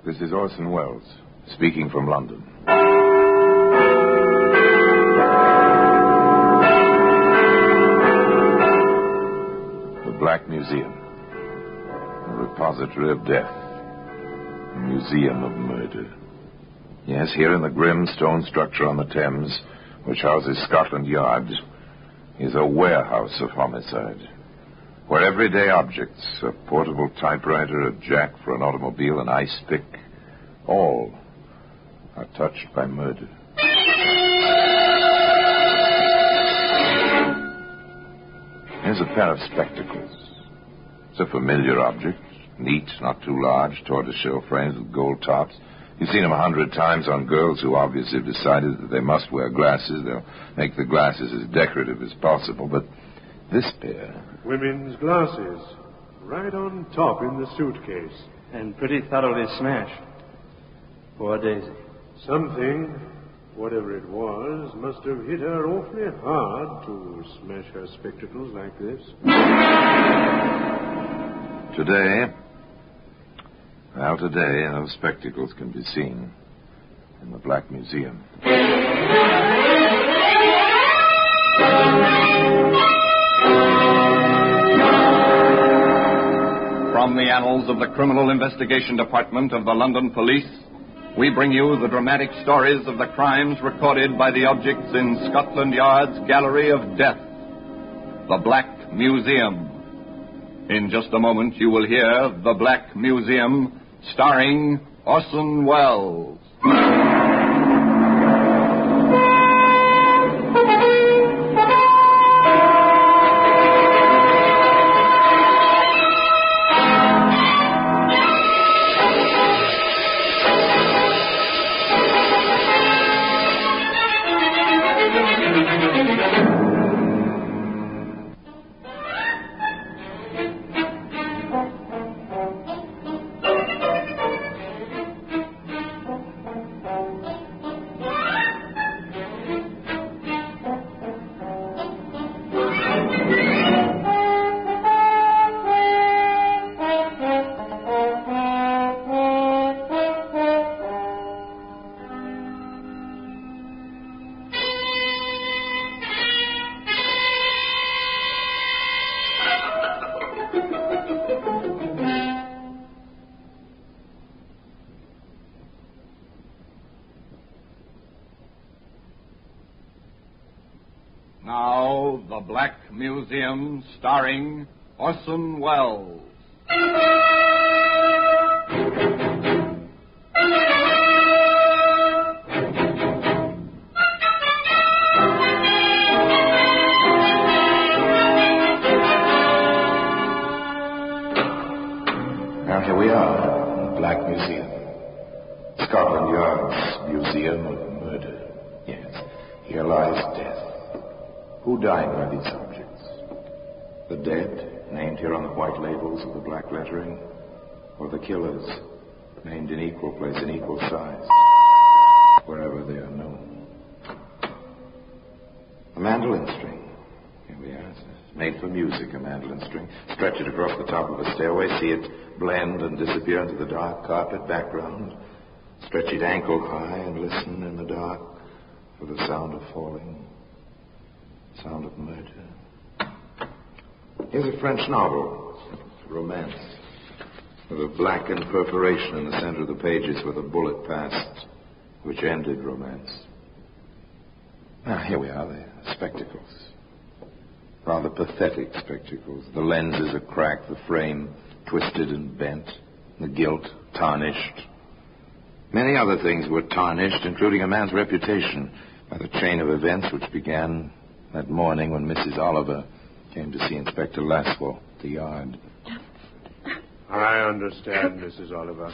This is Orson Welles, speaking from London. The Black Museum. A repository of death. A museum of murder. Yes, here in the grim stone structure on the Thames, which houses Scotland Yard, is a warehouse of homicide, where everyday objects, a portable typewriter, a jack for an automobile, an ice pick, all are touched by murder. Here's a pair of spectacles. It's a familiar object, neat, not too large, tortoiseshell frames with gold tops. You've seen them 100 times on girls who obviously have decided that they must wear glasses. They'll make the glasses as decorative as possible, but this pair... Women's glasses, right on top in the suitcase. And pretty thoroughly smashed. Poor Daisy. Something, whatever it was, must have hit her awfully hard to smash her spectacles like this. Today, those spectacles can be seen in the Black Museum. From the annals of the Criminal Investigation Department of the London Police, we bring you the dramatic stories of the crimes recorded by the objects in Scotland Yard's Gallery of Death, the Black Museum. In just a moment, you will hear The Black Museum, starring Orson Welles. Now, The Black Museum, starring Orson Welles. Now, here we are, in the Black Museum. Scotland Yard's Museum of Murder. Yes, here lies death. Who died by these objects? The dead, named here on the white labels of the black lettering, or the killers, named in equal place, in equal size, wherever they are known. A mandolin string. Here we are. It's made for music, a mandolin string. Stretch it across the top of a stairway, see it blend and disappear into the dark carpet background. Stretch it ankle high and listen in the dark for the sound of falling. Sound of murder. Here's a French novel, romance, with a blackened perforation in the center of the pages where the bullet passed, which ended romance. Now, here we are, the spectacles. Rather pathetic spectacles. The lenses are cracked, the frame twisted and bent, the gilt tarnished. Many other things were tarnished, including a man's reputation, by the chain of events which began that morning when Mrs. Oliver came to see Inspector Laswell at the yard. I understand, Mrs. Oliver.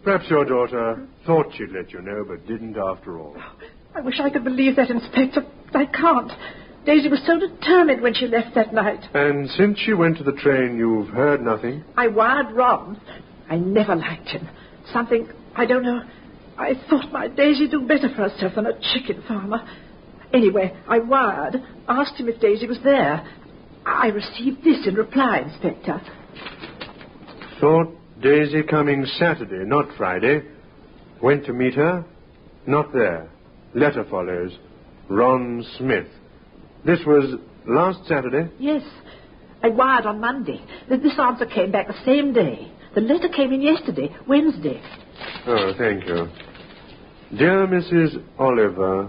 Perhaps your daughter thought she'd let you know, but didn't after all. I wish I could believe that, Inspector. I can't. Daisy was so determined when she left that night. And since she went to the train, you've heard nothing? I wired Ron. I never liked him. Something, I don't know. I thought my Daisy do better for herself than a chicken farmer. Anyway, I wired, asked him if Daisy was there. I received this in reply, Inspector. Thought Daisy coming Saturday, not Friday. Went to meet her. Not there. Letter follows. Ron Smith. This was last Saturday? Yes. I wired on Monday. This answer came back the same day. The letter came in yesterday, Wednesday. Oh, thank you. Dear Mrs. Oliver,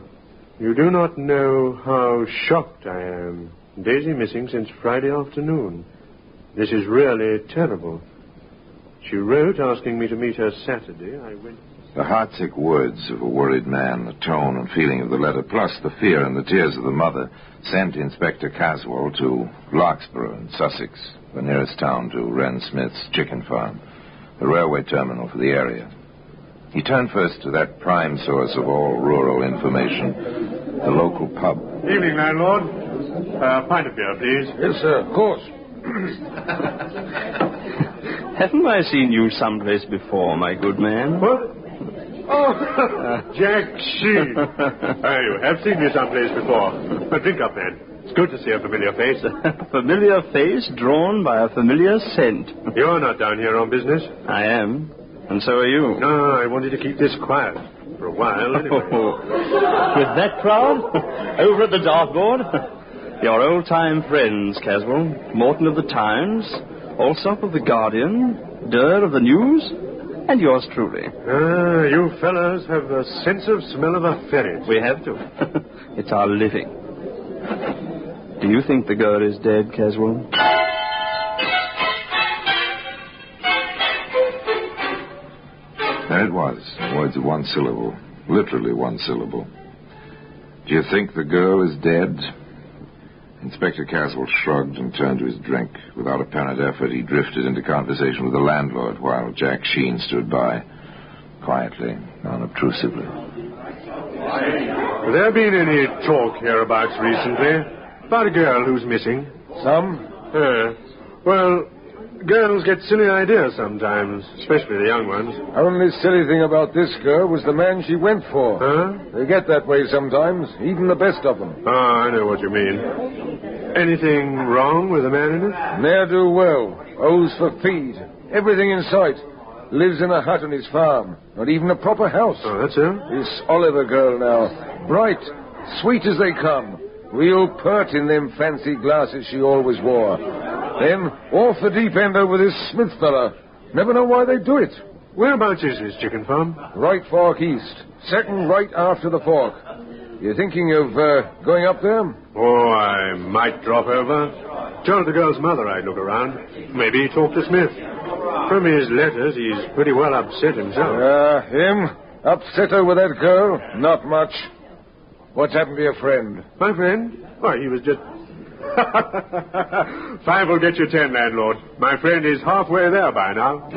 you do not know how shocked I am. Daisy missing since Friday afternoon. This is really terrible. She wrote asking me to meet her Saturday. I went... The heartsick words of a worried man, the tone and feeling of the letter, plus the fear and the tears of the mother, sent Inspector Caswell to Larkspur in Sussex, the nearest town to Wren Smith's chicken farm, the railway terminal for the area. He turned first to that prime source of all rural information, the local pub. Evening, landlord. Pint of beer, please. Yes, sir, of course. Haven't I seen you someplace before, my good man? What? Oh, Jack Sheen. You have seen me someplace before. But drink up, man. It's good to see a familiar face. A familiar face drawn by a familiar scent. You're not down here on business. I am. And so are you. No, I wanted to keep this quiet. For a while, anyway. With that crowd? Over at the dartboard? Your old-time friends, Caswell. Morton of the Times, Alsop of the Guardian, Durr of the News, and yours truly. You fellas have the sense of smell of a ferret. We have to. It's our living. Do you think the girl is dead, Caswell? There it was, words of one syllable, literally one syllable. Do you think the girl is dead? Inspector Caswell shrugged and turned to his drink. Without apparent effort, he drifted into conversation with the landlord while Jack Sheen stood by, quietly, unobtrusively. Have there been any talk hereabouts recently about a girl who's missing? Some? Well, girls get silly ideas sometimes, especially the young ones. Only silly thing about this girl was the man she went for. Huh? They get that way sometimes, even the best of them. Oh, I know what you mean. Anything wrong with the man in it? Ne'er-do-well, owes for feed, everything in sight. Lives in a hut on his farm, not even a proper house. Oh, that's her? This Oliver girl now, bright, sweet as they come, real pert in them fancy glasses she always wore. Then, off the deep end over this Smith fella. Never know why they do it. Whereabouts is this chicken farm? Right fork east. Second right after the fork. You thinking of going up there? Oh, I might drop over. Told the girl's mother I'd look around. Maybe talk to Smith. From his letters, he's pretty well upset himself. Him? Upset over that girl? Not much. What's happened to your friend? My friend? Why, he was just... 5 will get you 10, landlord. My friend is halfway there by now.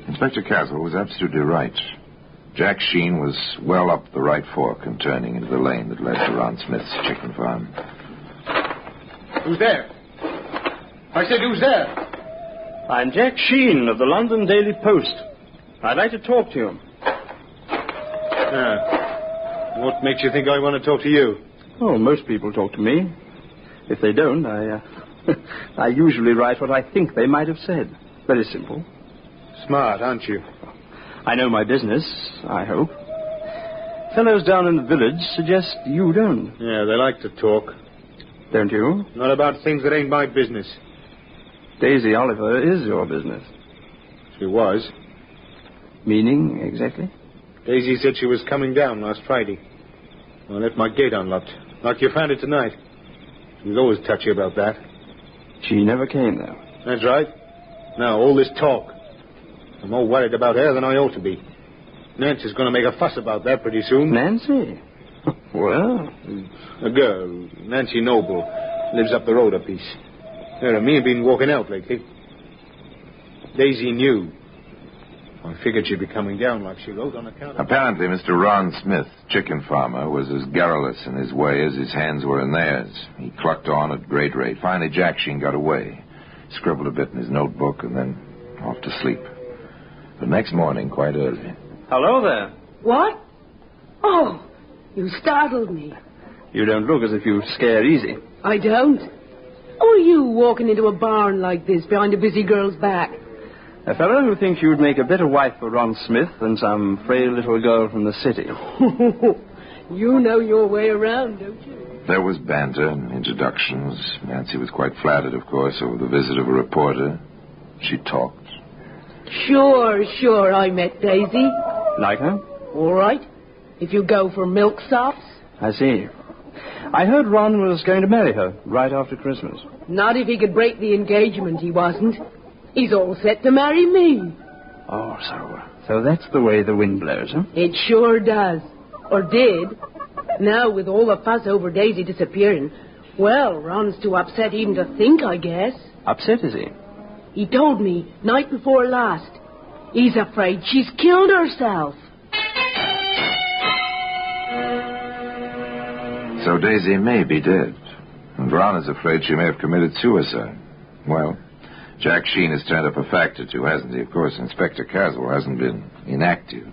Inspector Caswell was absolutely right. Jack Sheen was well up the right fork and turning into the lane that led to Ron Smith's chicken farm. Who's there? I said, who's there? I'm Jack Sheen of the London Daily Post. I'd like to talk to you. What makes you think I want to talk to you? Oh, most people talk to me. If they don't, I usually write what I think they might have said. Very simple. Smart, aren't you? I know my business, I hope. Fellows down in the village suggest you don't. Yeah, they like to talk. Don't you? Not about things that ain't my business. Daisy Oliver is your business. She was. Meaning, exactly? Daisy said she was coming down last Friday. I left my gate unlocked, like you found it tonight. She was always touchy about that. She never came, though. That's right. Now, all this talk. I'm more worried about her than I ought to be. Nancy's going to make a fuss about that pretty soon. Nancy? Well... A girl, Nancy Noble, lives up the road a piece. Her and me have been walking out lately. Daisy knew. I figured she'd be coming down like she wrote on account of... Apparently, Mr. Ron Smith, chicken farmer, was as garrulous in his way as his hands were in theirs. He clucked on at great rate. Finally, Jack Sheen got away. Scribbled a bit in his notebook and then off to sleep. The next morning, quite early. Hello there. What? Oh, you startled me. You don't look as if you scare easy. I don't. Who are you walking into a barn like this behind a busy girl's back? A fellow who thinks you'd make a better wife for Ron Smith than some frail little girl from the city. You know your way around, don't you? There was banter and introductions. Nancy was quite flattered, of course, over the visit of a reporter. She talked. Sure, I met Daisy. Like her? All right. If you go for milksops. I see. I heard Ron was going to marry her right after Christmas. Not if he could break the engagement, he wasn't. He's all set to marry me. Oh, so that's the way the wind blows, huh? It sure does. Or did. Now, with all the fuss over Daisy disappearing, well, Ron's too upset even to think, I guess. Upset, is he? He told me, night before last. He's afraid she's killed herself. So Daisy may be dead. And Ron is afraid she may have committed suicide. Well, Jack Sheen has turned up a fact or two, hasn't he? Of course, Inspector Caswell hasn't been inactive.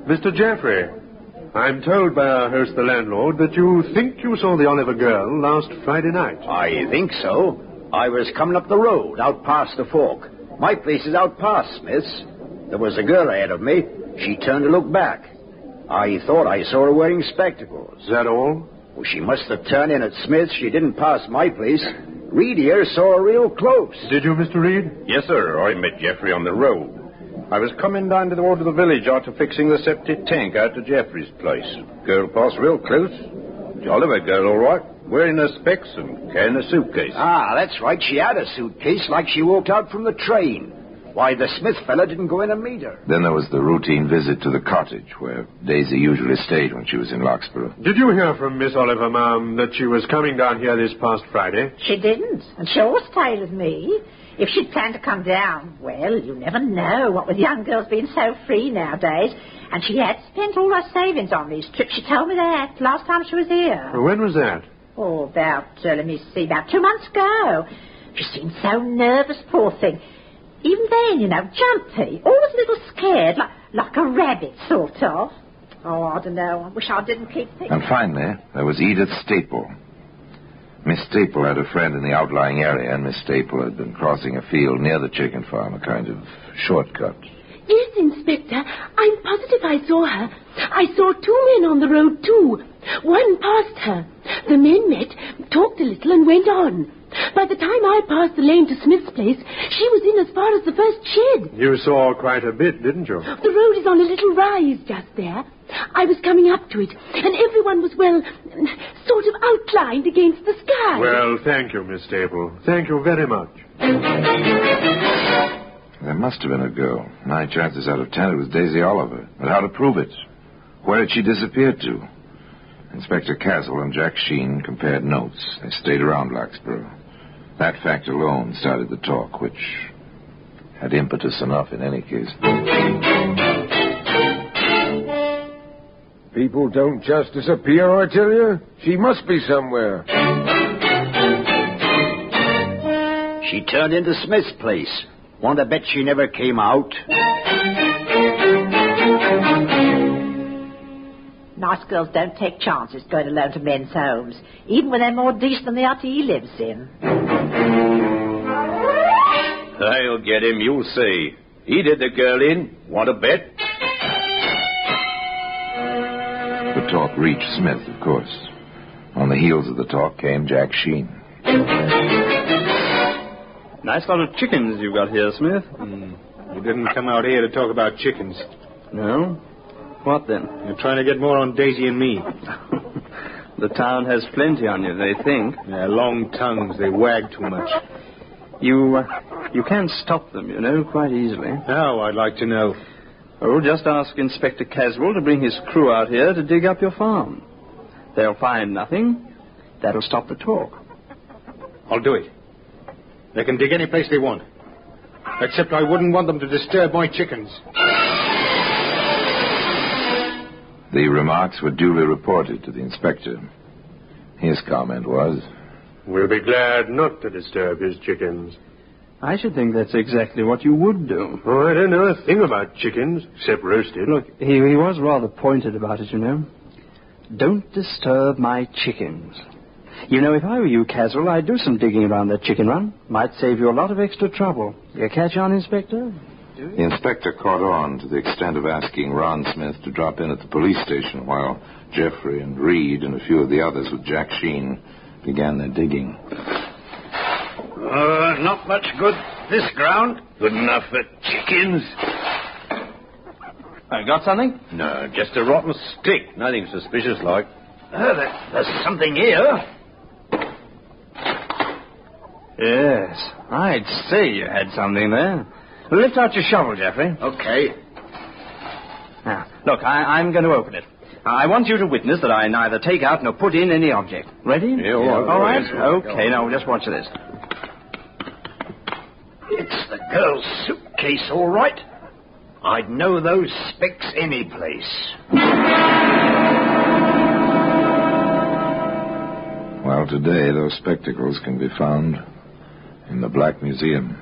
Mr. Jeffrey, I'm told by our host, the landlord, that you think you saw the Oliver girl last Friday night. I think so. I was coming up the road, out past the fork. My place is out past Smith's. There was a girl ahead of me. She turned to look back. I thought I saw her wearing spectacles. Is that all? Well, she must have turned in at Smith's. She didn't pass my place. Reed here saw her real close. Did you, Mr. Reed? Yes, sir. I met Jeffrey on the road. I was coming down to the village after fixing the septic tank out to Jeffrey's place. Girl passed real close. The Oliver girl, all right, wearing her specs and carrying a suitcase. Ah, that's right. She had a suitcase like she walked out from the train. Why, the Smith fella didn't go in and meet her. Then there was the routine visit to the cottage where Daisy usually stayed when she was in Locksborough. Did you hear from Miss Oliver, ma'am, that she was coming down here this past Friday? She didn't, and she always stayed with me. If she'd planned to come down, well, you never know, what with young girls being so free nowadays. And she had spent all her savings on these trips. She told me that last time she was here. When was that? Oh, about 2 months ago. She seemed so nervous, poor thing. Even then, jumpy, always a little scared, like a rabbit, sort of. Oh, I don't know. I wish I didn't keep thinking. And finally, there was Edith Staple. Miss Staple had a friend in the outlying area, and Miss Staple had been crossing a field near the chicken farm, a kind of shortcut. Yes, Inspector. I'm positive I saw her. I saw 2 men on the road, too. One passed her. The men met, talked a little, and went on. By the time I passed the lane to Smith's place, she was in as far as the first shed. You saw quite a bit, didn't you? The road is on a little rise just there. I was coming up to it, and everyone was, sort of outlined against the sky. Well, thank you, Miss Staple. Thank you very much. There must have been a girl. 9 chances out of 10 it was Daisy Oliver. But how to prove it? Where had she disappeared to? Inspector Caswell and Jack Sheen compared notes. They stayed around Locksborough. That fact alone started the talk, which had impetus enough in any case. People don't just disappear, I tell you. She must be somewhere. She turned into Smith's place. Want to bet she never came out? Nice girls don't take chances going alone to men's homes, even when they're more decent than the hut he lives in. I'll get him, you'll see. He did the girl in. Want to bet? The talk reached Smith, of course. On the heels of the talk came Jack Sheen. Nice lot of chickens you've got here, Smith. You didn't come out here to talk about chickens. No? What then? You're trying to get more on Daisy and me. The town has plenty on you, they think. Yeah, long tongues. They wag too much. You can stop them, quite easily. How, I'd like to know. Oh, just ask Inspector Caswell to bring his crew out here to dig up your farm. They'll find nothing. That'll stop the talk. I'll do it. They can dig any place they want. Except I wouldn't want them to disturb my chickens. The remarks were duly reported to the inspector. His comment was, "We'll be glad not to disturb his chickens." I should think that's exactly what you would do. Oh, I don't know a thing about chickens, except roasted. Look, he was rather pointed about it, Don't disturb my chickens. You know, if I were you, Caswell, I'd do some digging around that chicken run. Might save you a lot of extra trouble. You catch on, Inspector? The inspector caught on to the extent of asking Ron Smith to drop in at the police station while Jeffrey and Reed and a few of the others with Jack Sheen began their digging. Not much good this ground. Good enough for chickens. Got something? No, just a rotten stick. Nothing suspicious like. There's something here. Yes, I'd say you had something there. Lift out your shovel, Jeffrey. Okay. Now, look, I'm going to open it. I want you to witness that I neither take out nor put in any object. Ready? Yeah, all right. Okay, now just watch this. It's the girl's suitcase, all right. I'd know those specs any place. Well, today those spectacles can be found in the Black Museum.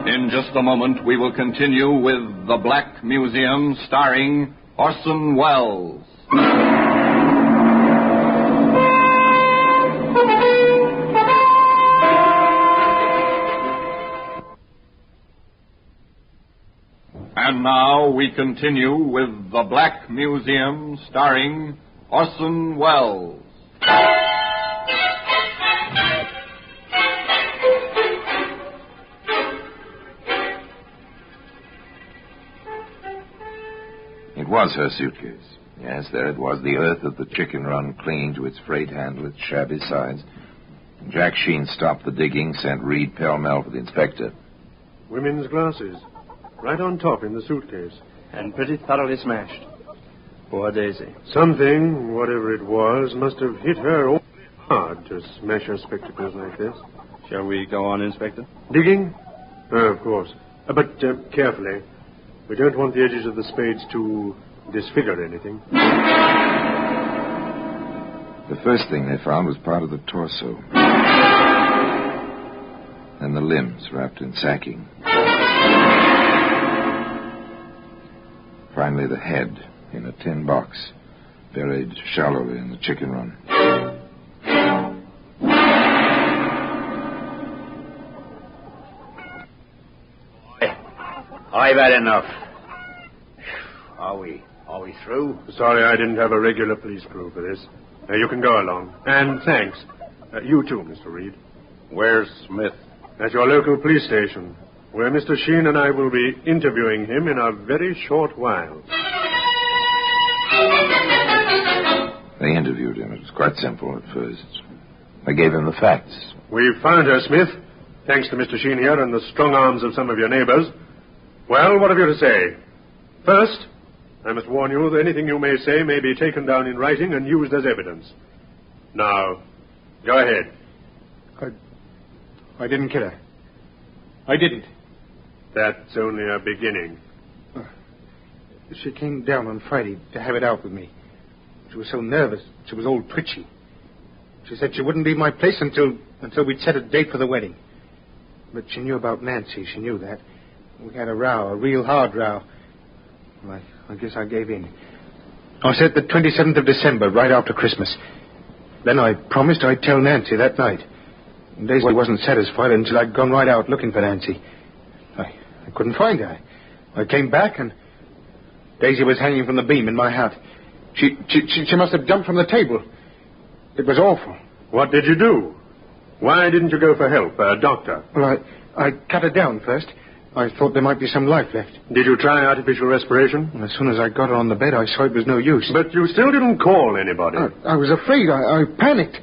In just a moment, we will continue with The Black Museum, starring Orson Welles. And now we continue with The Black Museum, starring Orson Welles. It was her suitcase. Yes, there it was, the earth of the chicken run clinging to its freight handle, its shabby sides. Jack Sheen stopped the digging, sent Reed pell-mell for the inspector. Women's glasses. Right on top in the suitcase. And pretty thoroughly smashed. Poor Daisy. Something, whatever it was, must have hit her awfully hard to smash her spectacles like this. Shall we go on, Inspector? Digging? Oh, of course. But carefully. We don't want the edges of the spades to disfigure anything. The first thing they found was part of the torso. And the limbs wrapped in sacking. Finally, the head in a tin box, buried shallowly in the chicken run. I've had enough. Are we through? Sorry I didn't have a regular police crew for this. You can go along. And thanks. You too, Mr. Reed. Where's Smith? At your local police station, where Mr. Sheen and I will be interviewing him in a very short while. They interviewed him. It was quite simple at first. They gave him the facts. We've found her, Smith, thanks to Mr. Sheen here and the strong arms of some of your neighbors. Well, what have you to say? First, I must warn you that anything you may say may be taken down in writing and used as evidence. Now, go ahead. I didn't kill her. I didn't. That's only a beginning. She came down on Friday to have it out with me. She was so nervous. She was all twitchy. She said she wouldn't leave my place until we'd set a date for the wedding. But she knew about Nancy. She knew that. We had a row, a real hard row. Well, I guess I gave in. I said the 27th of December, right after Christmas. Then I promised I'd tell Nancy that night. And Daisy wasn't satisfied until I'd gone right out looking for Nancy. I couldn't find her. I came back and Daisy was hanging from the beam in my hut. She must have jumped from the table. It was awful. What did you do? Why didn't you go for help, a doctor? Well, I cut her down first. I thought there might be some life left. Did you try artificial respiration? And as soon as I got her on the bed, I saw it was no use. But you still didn't call anybody. I was afraid. I panicked.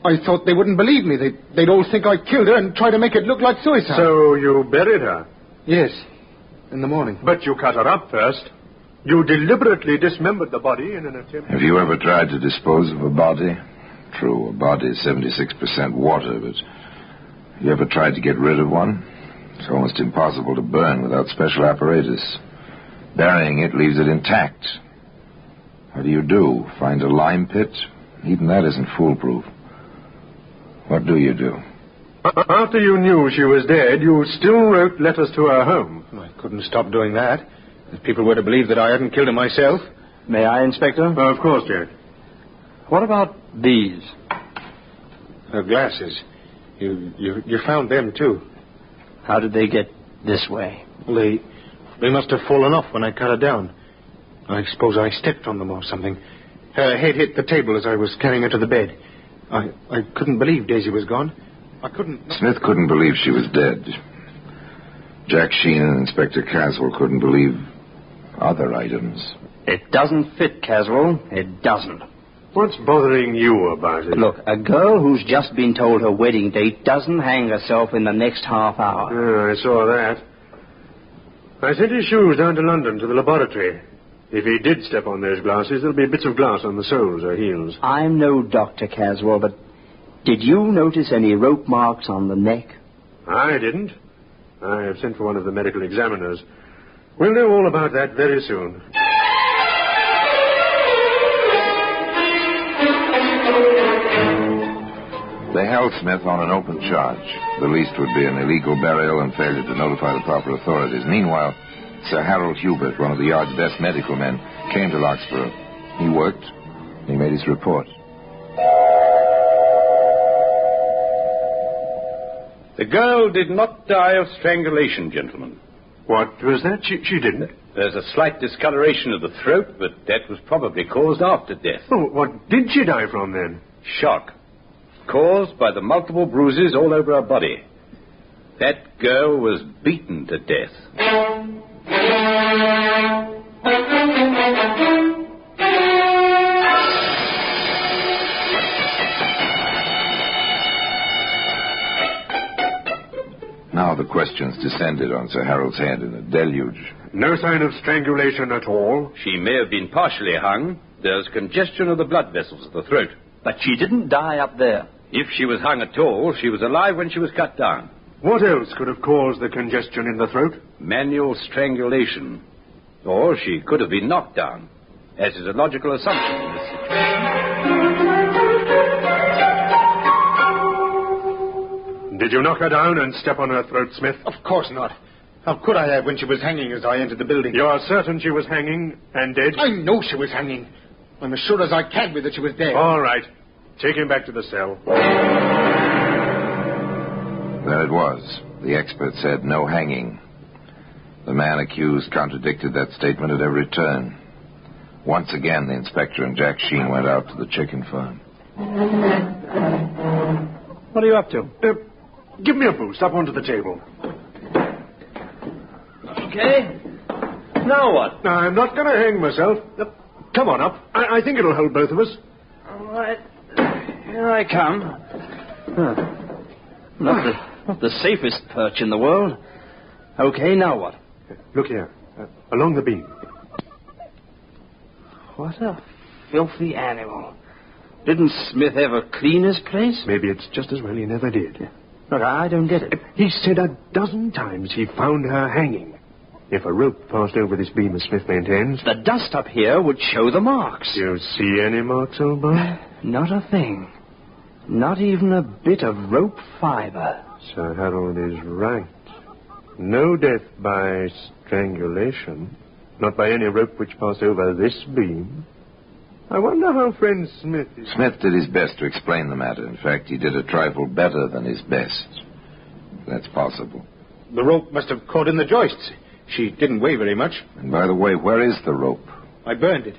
I thought they wouldn't believe me. They'd all think I killed her and try to make it look like suicide. So you buried her? Yes, in the morning. But you cut her up first. You deliberately dismembered the body in an attempt... Have you ever tried to dispose of a body? True, a body is 76% water, but have you ever tried to get rid of one? It's almost impossible to burn without special apparatus. Burying it leaves it intact. What do? Find a lime pit? Even that isn't foolproof. What do you do? After you knew she was dead, you still wrote letters to her home. I couldn't stop doing that. If people were to believe that I hadn't killed her myself. May I, Inspector? Of course, Jack. What about these? Her glasses. You found them, too. How did they get this way? Well, they must have fallen off when I cut her down. I suppose I stepped on them or something. Her head hit the table as I was carrying her to the bed. I couldn't believe Daisy was gone. I couldn't... Smith couldn't believe she was dead. Jack Sheen and Inspector Caswell couldn't believe other items. It doesn't fit, Caswell. It doesn't. What's bothering you about it? Look, a girl who's just been told her wedding date doesn't hang herself in the next half hour. I saw that. I sent his shoes down to London to the laboratory. If he did step on those glasses, there'll be bits of glass on the soles or heels. I'm no doctor, Caswell, but did you notice any rope marks on the neck? I didn't. I have sent for one of the medical examiners. We'll know all about that very soon. They held Smith on an open charge. The least would be an illegal burial and failure to notify the proper authorities. Meanwhile, Sir Harold Hubert, one of the yard's best medical men, came to Larkspur. He worked. He made his report. The girl did not die of strangulation, gentlemen. What was that? She didn't. There's a slight discoloration of the throat, but that was probably caused after death. Oh, what did she die from, then? Shock. Caused by the multiple bruises all over her body. That girl was beaten to death. Now the questions descended on Sir Harold's head in a deluge. No sign of strangulation at all? She may have been partially hung. There's congestion of the blood vessels of the throat. But she didn't die up there. If she was hung at all, she was alive when she was cut down. What else could have caused the congestion in the throat? Manual strangulation. Or she could have been knocked down, as is a logical assumption in this situation. Did you knock her down and step on her throat, Smith? Of course not. How could I have when she was hanging as I entered the building? You're certain she was hanging and dead? I know she was hanging. I'm as sure as I can be that she was dead. All right. Take him back to the cell. There it was. The expert said no hanging. The man accused contradicted that statement at every turn. Once again, the inspector and Jack Sheen went out to the chicken farm. What are you up to? Give me a boost up onto the table. Okay. Now what? I'm not going to hang myself. Come on up. I think it'll hold both of us. All right. Here I come. Not the safest perch in the world. Okay, now what? Look here. Along the beam. What a filthy animal. Didn't Smith ever clean his place? Maybe it's just as well he never did. Look, I don't get it. He said a dozen times he found her hanging. If a rope passed over this beam, as Smith maintains... The dust up here would show the marks. You see any marks, old boy? Not a thing. Not even a bit of rope fiber. Sir Harold is right. No death by strangulation. Not by any rope which passed over this beam. I wonder how friend Smith is... Smith did his best to explain the matter. In fact, he did a trifle better than his best. That's possible. The rope must have caught in the joists. She didn't weigh very much. And by the way, where is the rope? I burned it.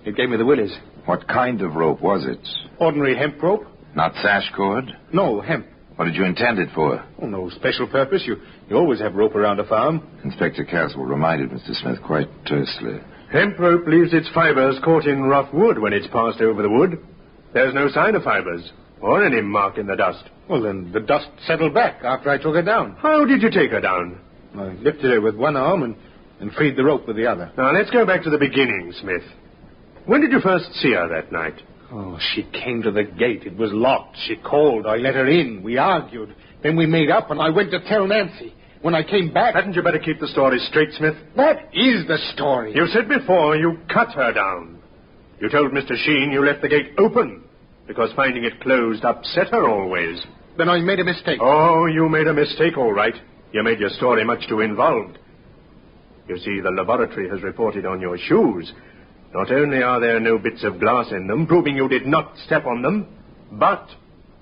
It gave me the willies. What kind of rope was it? Ordinary hemp rope? Not sash cord? No, hemp. What did you intend it for? Oh, no special purpose. You always have rope around a farm. Inspector Caswell reminded Mr. Smith quite tersely. Hemp rope leaves its fibers caught in rough wood when it's passed over the wood. There's no sign of fibers, or any mark in the dust. Well, then the dust settled back after I took her down. How did you take her down? I lifted her with one arm and freed the rope with the other. Now, let's go back to the beginning, Smith. When did you first see her that night? Oh, she came to the gate. It was locked. She called. I let her in. We argued. Then we made up, and I went to tell Nancy. When I came back... Hadn't you better keep the story straight, Smith? That is the story. You said before you cut her down. You told Mr. Sheen you left the gate open because finding it closed upset her always. Then I made a mistake. Oh, you made a mistake, all right. You made your story much too involved. You see, the laboratory has reported on your shoes Not only are there no bits of glass in them, proving you did not step on them, but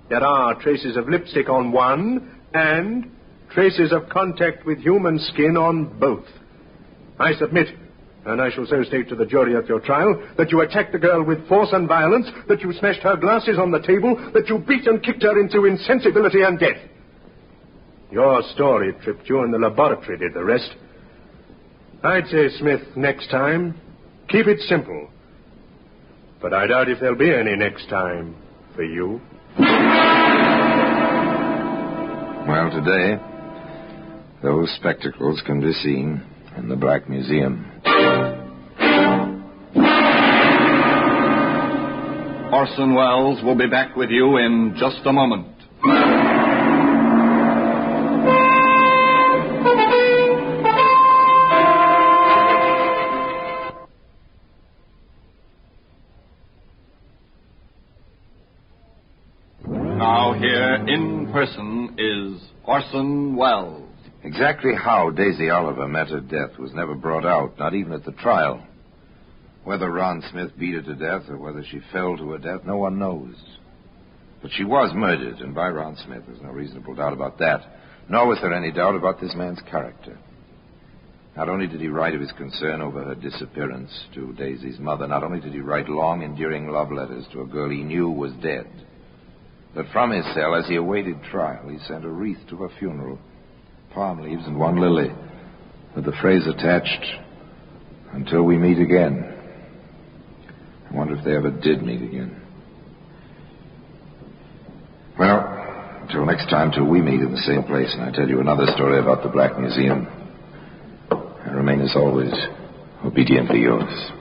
there are traces of lipstick on one and traces of contact with human skin on both. I submit, and I shall so state to the jury at your trial, that you attacked the girl with force and violence, that you smashed her glasses on the table, that you beat and kicked her into insensibility and death. Your story tripped you, and the laboratory did the rest. I'd say, Smith, next time, keep it simple. But I doubt if there'll be any next time for you. Well, today, those spectacles can be seen in the Black Museum. Orson Welles will be back with you in just a moment. Now here in person is Orson Welles. Exactly how Daisy Oliver met her death was never brought out, not even at the trial. Whether Ron Smith beat her to death or whether she fell to her death, no one knows. But she was murdered, and by Ron Smith. There's no reasonable doubt about that. Nor was there any doubt about this man's character. Not only did he write of his concern over her disappearance to Daisy's mother, not only did he write long, endearing love letters to a girl he knew was dead, but from his cell, as he awaited trial, he sent a wreath to her funeral, palm leaves and one lily, with the phrase attached, "Until we meet again." I wonder if they ever did meet again. Well, until next time, till we meet in the same place, and I tell you another story about the Black Museum, I remain, as always, obediently yours.